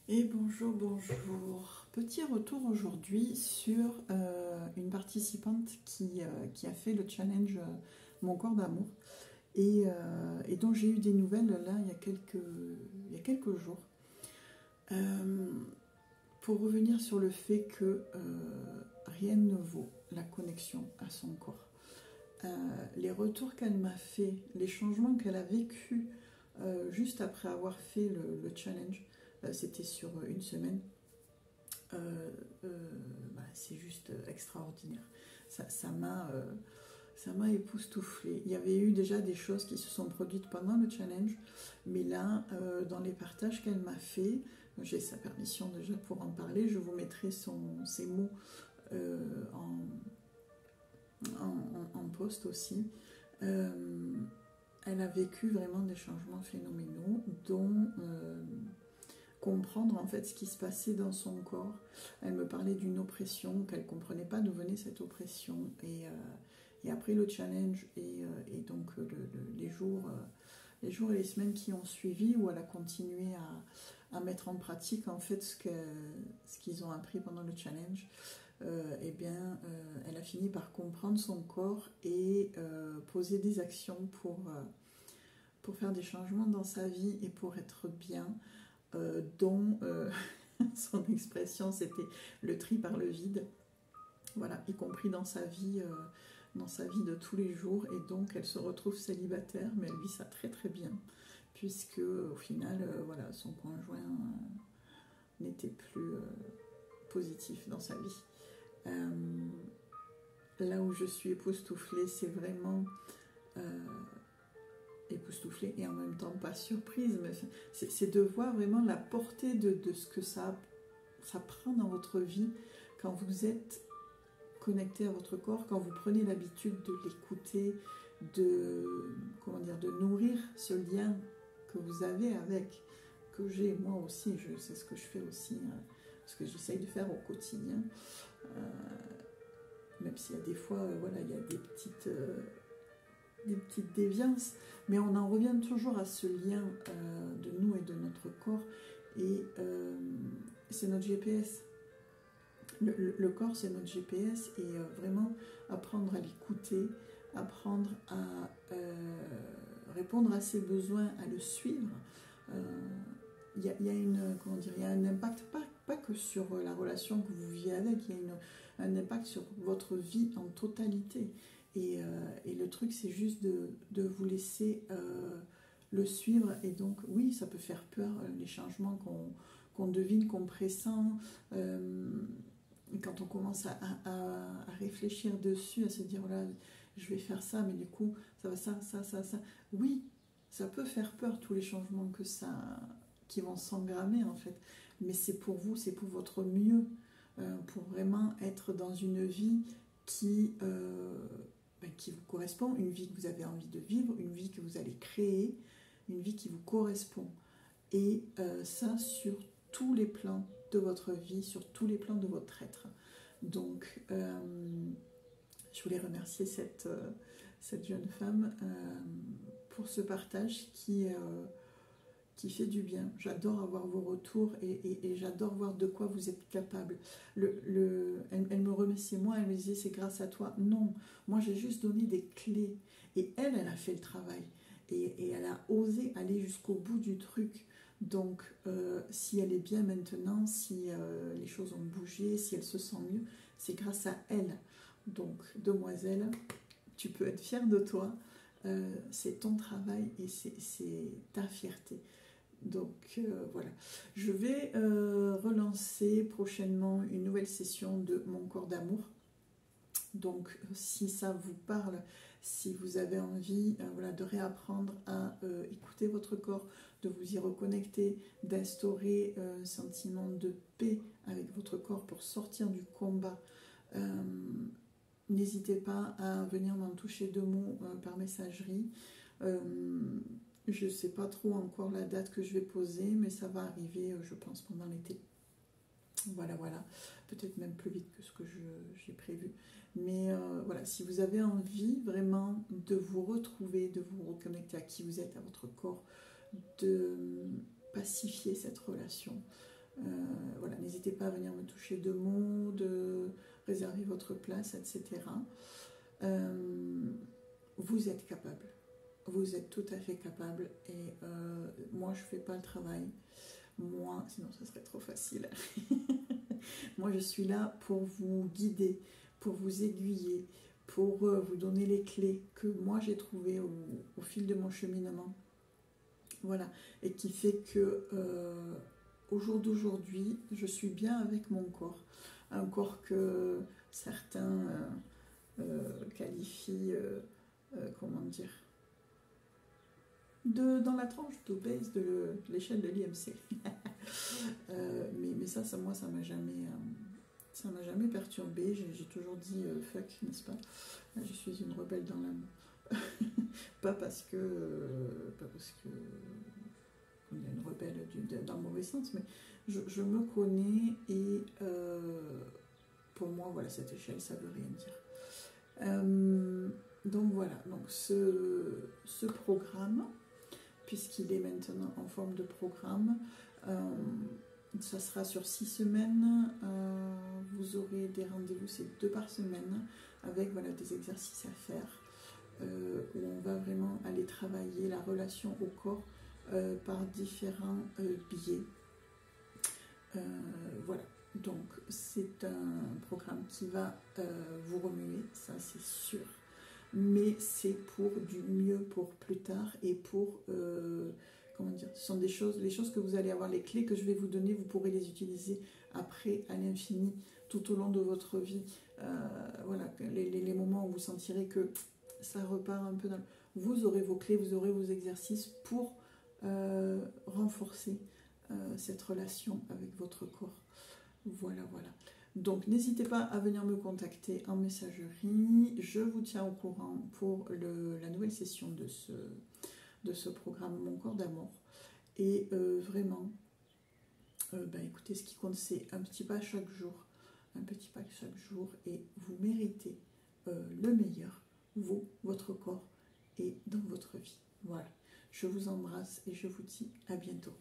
Et bonjour, bonjour. Petit retour aujourd'hui sur une participante qui a fait le challenge Mon corps d'amour et dont j'ai eu des nouvelles là il y a quelques jours. Euh, pour revenir sur le fait que rien ne vaut la connexion à son corps. Euh, les retours qu'elle m'a fait, les changements qu'elle a vécu juste après avoir fait le challenge, c'était sur une semaine. euh, c'est juste extraordinaire. Ça m'a époustouflée. Il y avait eu déjà des choses qui se sont produites pendant le challenge, mais là, dans les partages qu'elle m'a fait, j'ai sa permission déjà pour en parler. Je vous mettrai ses mots en post aussi. Euh, Elle a vécu vraiment des changements phénoménaux, dont comprendre en fait ce qui se passait dans son corps. Elle me parlait d'une oppression, qu'elle ne comprenait pas d'où venait cette oppression. Et après le challenge et donc les jours et les semaines qui ont suivi, où elle a continué à mettre en pratique en fait ce qu'ils ont appris pendant le challenge, elle a fini par comprendre son corps et poser des actions pour faire des changements dans sa vie et pour être bien, dont son expression c'était le tri par le vide, voilà, y compris dans sa vie de tous les jours. Et donc elle se retrouve célibataire, mais elle vit ça très très bien, puisque au final, voilà, son conjoint n'était plus positif dans sa vie. Euh, Là où je suis époustouflée, c'est vraiment euh, époustouflée et en même temps pas surprise, mais c'est de voir vraiment la portée de ce que ça prend dans votre vie quand vous êtes connecté à votre corps, quand vous prenez l'habitude de l'écouter, de nourrir ce lien que vous avez avec, que j'ai moi aussi. C'est ce que je fais aussi, ce que j'essaye de faire au quotidien. Euh, Même s'il y a des fois, voilà, il y a des petites déviances, mais on en revient toujours à ce lien de nous et de notre corps, et c'est notre GPS. Le corps, c'est notre GPS, et vraiment apprendre à l'écouter, apprendre à répondre à ses besoins, à le suivre. Euh, il y a un impact, pas que sur la relation que vous vivez avec, il y a un impact sur votre vie en totalité. Et le truc, c'est juste de vous laisser le suivre. Et donc, oui, ça peut faire peur, les changements qu'on devine, qu'on pressent. Quand on commence à réfléchir dessus, à se dire, voilà, je vais faire ça, mais du coup, ça va ça. Oui, ça peut faire peur, tous les changements qui vont s'engrammer en fait. Mais c'est pour vous, c'est pour votre mieux, pour vraiment être dans une vie qui vous correspond, une vie que vous avez envie de vivre, une vie que vous allez créer, une vie qui vous correspond. Et ça sur tous les plans de votre vie, sur tous les plans de votre être. Donc, je voulais remercier cette jeune femme pour ce partage qui fait du bien. J'adore avoir vos retours et j'adore voir de quoi vous êtes capable. Elle me remerciait moi, elle me disait c'est grâce à toi. Non, moi j'ai juste donné des clés et elle a fait le travail et elle a osé aller jusqu'au bout du truc. Donc si elle est bien maintenant, si les choses ont bougé, si elle se sent mieux, c'est grâce à elle. Donc demoiselle, tu peux être fière de toi. C'est ton travail et c'est ta fierté. Donc voilà, je vais relancer prochainement une nouvelle session de Mon corps d'amour. Donc si ça vous parle, si vous avez envie voilà, de réapprendre à écouter votre corps, de vous y reconnecter, d'instaurer un sentiment de paix avec votre corps pour sortir du combat, n'hésitez pas à venir m'en toucher deux mots par messagerie. Euh, je ne sais pas trop encore la date que je vais poser, mais ça va arriver, je pense, pendant l'été. Voilà, voilà. Peut-être même plus vite que ce que j'ai prévu. Mais voilà, si vous avez envie vraiment de vous retrouver, de vous reconnecter à qui vous êtes, à votre corps, de pacifier cette relation, Voilà, n'hésitez pas à venir me toucher de mots, de réserver votre place, etc. Vous êtes capable. Vous êtes tout à fait capable et moi je ne fais pas le travail. Moi, sinon ça serait trop facile. Moi je suis là pour vous guider, pour vous aiguiller, pour vous donner les clés que moi j'ai trouvées au fil de mon cheminement. Voilà, et qui fait que au jour d'aujourd'hui, je suis bien avec mon corps. Un corps que certains qualifient, comment dire, dans la tranche d'obèse de l'échelle de l'IMC. Mais ça, moi, ça m'a jamais perturbée. J'ai toujours dit fuck, n'est-ce pas? Je suis une rebelle dans l'âme. Pas parce que il y a une rebelle dans le mauvais sens, mais je me connais et pour moi, voilà, cette échelle, ça veut rien dire. Donc voilà, donc ce programme, puisqu'il est maintenant en forme de programme, ça sera sur 6 semaines. Vous aurez des rendez-vous, c'est 2 par semaine, avec voilà, des exercices à faire, où on va vraiment aller travailler la relation au corps par différents biais. Voilà, donc c'est un programme qui va vous remuer, ça c'est sûr, mais c'est pour du mieux pour plus tard et pour, comment dire, ce sont les choses que vous allez avoir, les clés que je vais vous donner, vous pourrez les utiliser après à l'infini, tout au long de votre vie. Voilà, les moments où vous sentirez que ça repart un peu vous aurez vos clés, vous aurez vos exercices pour renforcer cette relation avec votre corps. Voilà. Donc n'hésitez pas à venir me contacter en messagerie. Je vous tiens au courant pour la nouvelle session de ce programme Mon corps d'amour. Et vraiment, écoutez, ce qui compte, c'est un petit pas chaque jour. Un petit pas chaque jour. Et vous méritez le meilleur, vous, votre corps et dans votre vie. Voilà. Je vous embrasse et je vous dis à bientôt.